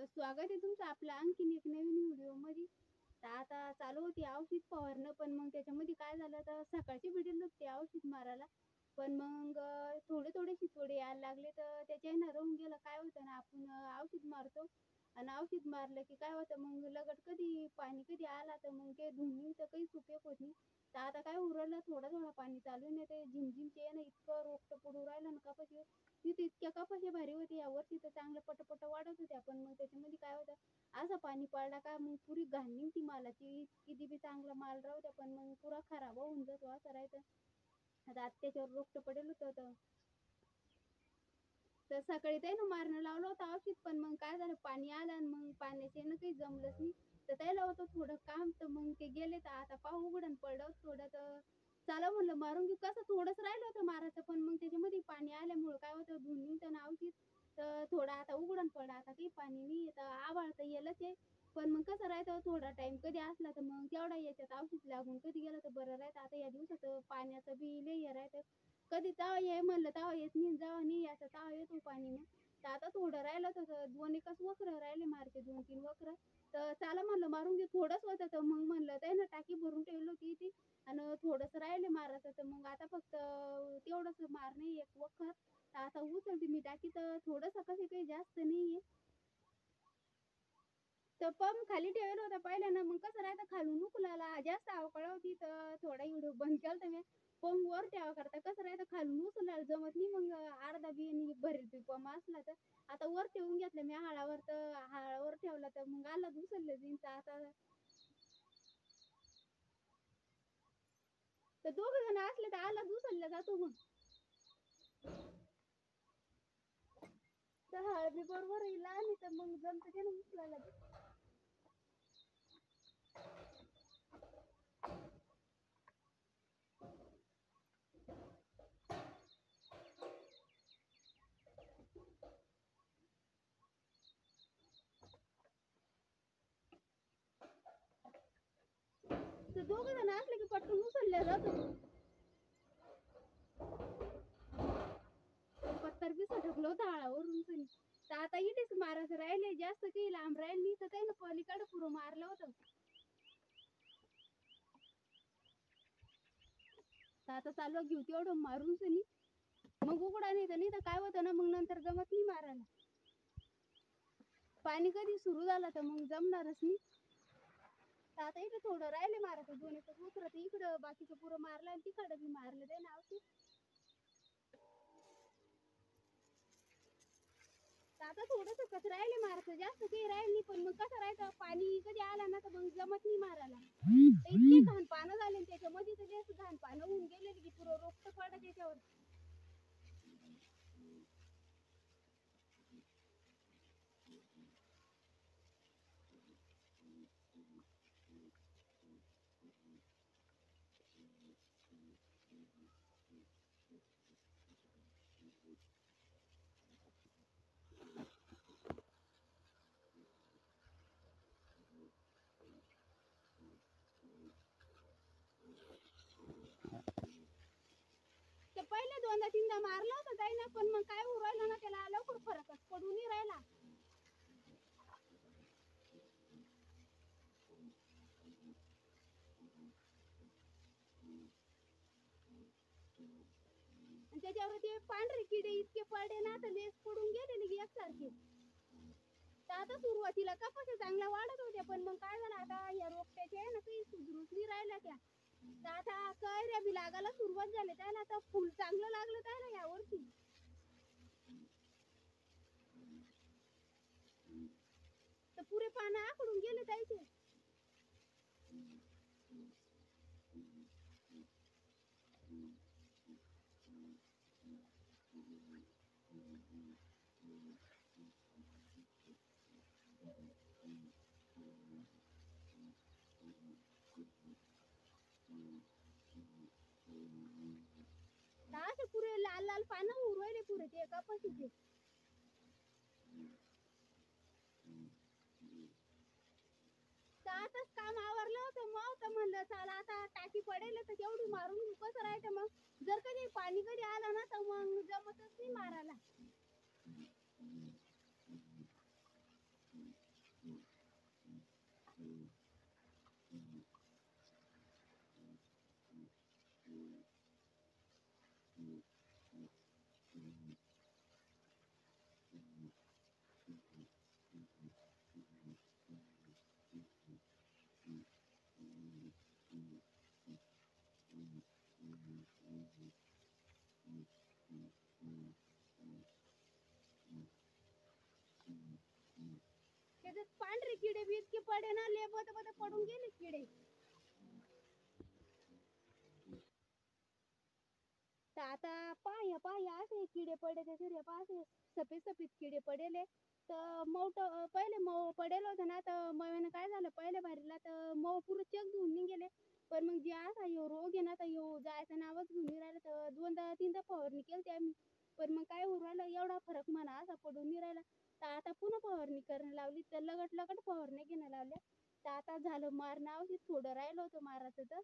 स्वागत आहे तुमचं आपलं आणखीन एक नवीन व्हिडिओमध्ये. तर आता चालू होती औषध फवारणं, पण मग त्याच्यामध्ये काय झालं, तर सकाळची भेटेल होती औषध मारायला. पण मग थोडे शितोडे यायला लागले, तर त्याच्यानं राहून गेलं. काय होतं ना, आपण औषध मारतो आणि औषध मारलं की काय होतं, मग लगट कधी पाणी कधी आला तर मग ते धुणी तर काहीच उपयोग होत नाही. तर आता काय उरलं, थोडं पाणी चालू आहे, ते झिमझिमचे आहे ना, इतकं रोगट पडू राहिलं ना कपाशीवर. तिथे इतक्या कपाशा भारी होती यावर्षी, तर चांगलं पटपट वाढत होत्या. पण मग त्याच्यामध्ये काय होतं, असं पाणी पडला का मग पुरी घाण निघती मालाची. किती बी चांगला माल राहू द्या, पण मग पुरा खराब होऊन जातो, असं राहतं. आता त्याच्यावर रोगट पडेल होतं. तर सकाळी त्यानं मारणं लावलं होतं औषध, पण मग काय झालं, पाणी आलं आणि मग पाण्याचे ना काही जमलंच नाही. तर त्याला होतं थोडं काम, तर मग ते गेले. तर आता पाहू उघडून पडलं थोडं, तर चला म्हणलं मारून घेऊ. कसं थोडंच राहिलं होतं मारायचं, पण मग त्याच्यामध्ये पाणी आल्यामुळं काय होतं, धुऊन निघतं ना औषध. तर थोडं आता उघडून पडलं, आता काही पाणी नाही, तर आभाळ तर येलच आहे. पण मग कसं राहतं, थोडा टाइम कधी असला तर मग तेवढा याच्यात औषध लागून कधी गेलं तर बरं राहतं. आता या दिवसात पाण्याचं बी लई हे राहतं. कधी तवा ये म्हणलं तवा येत नाही, जेव्हा नाही यायचं तवा येतो पाणी मग. तर आता थोडं राहिलं, तर 2 एकच वखरं राहिले मारते, 2-3 वखरं. तर चला म्हणलं मारून घेऊ. थोडंच होतं, तर मग म्हणलं त्यानं टाकी भरून ठेवली होती ती, आणि थोडंसं राहिले मारायचं. तर मग आता फक्त तेवढंच मारणे एक वखर. तर आता उचलते मी टाकी, तर थोडंसं कसं काही जास्त नाहीये. तर पंप खाली ठेवला होता पहिल्यांदा. मग कसं राहतं, खालून उकलाला जास्त अवकळा होती, तर थोडा व्हिडिओ बंद केलता मी. पंप वर ठेवा करता कसं राहतं, खालून उचलायला जमत नाही. मग अर्धा बी आणि भरेल बी पंप असला तर. आता वर ठेवून घेतलं मी हाळावर, तर हाळावर ठेवला तर मग आला उचललं जाईन. तर आता तर दोघं जण असले तर आला उचलला जातो मग. तर हळ बी बरोबर येईल आणि तर मग जमतं त्यानं उचलायला. तर दोघं जण असले की पटकन उचलल्या जातो. पत्तर बी सटकलं होतं हाळावरून सनी. तर आता इथेच मारायचं राहिले, जास्त काही लांब राहिले नाही. तर काही ना पलीकडे पुरं मारलं होतं. तर आता चालू घेऊ तेवढं मारून सनी, मग उघडा नाही तर, नाही तर काय होतं ना, मग नंतर जमत नाही मारायला. पाणी कधी सुरू झालं तर मग जमणारच नाही. तर आता इथं थोडं राहिले मारायचं, 2 एकच उतरत इकडं, बाकीचं पुरं मारलं आणि तिकडं बी मारलं ते ना औषध. तर आता थोडंसं कच राहिले मारायचं, जास्त काही राहिले नाही. पण मग कसं राहायचं, पाणी कधी आला ना तर मग जमत नाही मारायला. तर इतके घाण पानं झाले आणि त्याच्यामध्ये तर जास्त घाण पानं होऊन गेलेली की पुरं रोगट पडत त्याच्यावर. ते पहिले 2दा-3दा मारलं होतं ताई ना, पण मग काय होऊ राहिलं ना, त्याला लवकर फरकच पडू नाही राहिला. आणि त्याच्यावर ते पांढरे किडे इतके पडले ना, तर लेस पडून गेलेले की एकसारखे. तर आता सुरुवातीला कपाशा चांगल्या वाढत होत्या, पण मग काय झालं, आता या रोगट्याचे आहे ना, काही सुधरूच नाही राहिल्या त्या. तर आता कैऱ्या बी लागायला सुरुवात झाली त्याला. आता फुल चांगलं लागलं त्याला यावर्षी. तर पुरे पानं आखडून गेले त्याचे. तर असे पुरे लाल लाल पानं होऊ राहिले पुरे ते कपाशीचे. तर आताच काम आवरलं होतं, मग तर म्हणलं चला आता टाकी पडेल तर तेवढी मारून घेऊ. कसं राहायचं मग, जर कधी पाणी कधी आलं ना, तर मग जमतच नाही मारायला. त्याच्यात पांढरे किडे बी इतके पडे ना, लेबत पडून गेले किडे. तर आता पाय असे किडे पडे त्याच्यावर, पहा असे सफेद सफेद किडे पडेले. तर पहिले मऊ पडेल होतं ना, तर मव्यानं काय झालं पहिल्या बारीला, तर मऊ पुरं चेक धुवून निघेले. पण मग जे असा ह्यो रोग आहे ना, तर ह्यो जायचं नावच घेऊन नाही राहिलं. तर 2दा-3दा फवारणी केलती आम्ही, पण मग काय होऊन राहिलं, एवढा फरक म्हणा असा पडून नाही राहिला. तर आता पुन्हा फवारणी करणं लावली, तर लगट फवारणी घेणं लावल्या. तर आता झालं मारणं औषध, थोडं राहिलं होतं मारायचं तर